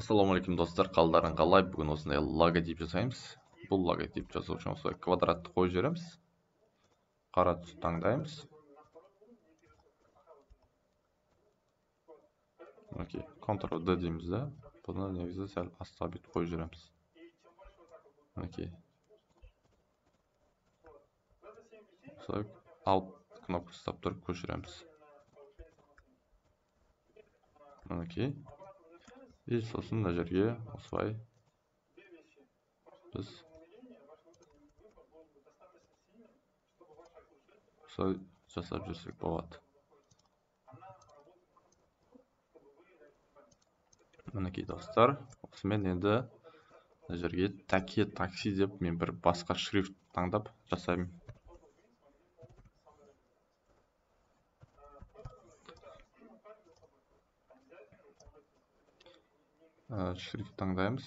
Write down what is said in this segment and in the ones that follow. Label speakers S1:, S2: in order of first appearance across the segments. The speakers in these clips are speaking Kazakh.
S1: Ассалаумағалейкум достар, қалдарың қалай? Бүгін осындай логотип жасаймыз. Бұл логотип жасау үшін осылай квадратты қойып жібереміз. Қара түсті таңдаймыз. Окей, Ctrl-D дейміз да. Бұны негізі сәл астқа бүйтіп қойып жібереміз. Окей. Осылай Alt кнопкасы ұстап тұрып көшіреміз. Окей. И сосын мына жерге осылай біз осылай жасап жүрсек болады. Мінекей достар, осымен енді мына жерге такси деп мен бір басқа шрифт таңдап жасаймын. Шрифт таңдаймыз.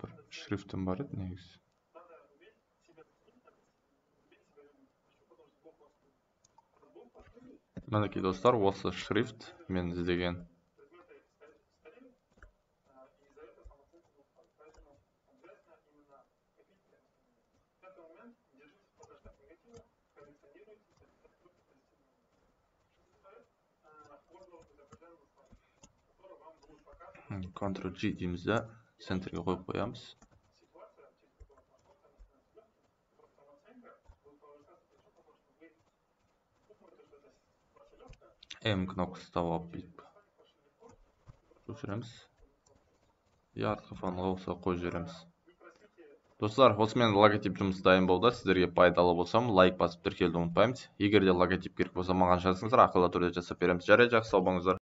S1: Бір шрифтім бар еді негізі. Мінекей достар, осы шрифт мен іздеген. Ctrl-G дейміз де, центрге қойып қоямыз. M кнопкасы тауып бүйтіп көшіреміз. Артқы фонға осылай қойып жібереміз. Достар, осымен логотип жұмысы дайын болды. Сіздерге пайдалы болсам, лайк басып тіркелуді ұмытпаңыз. Егер де логотип керек болса, маған жазыңыздар, ақылы түрде жасап береміз. Жарайды, жақсы сау болыңыздар.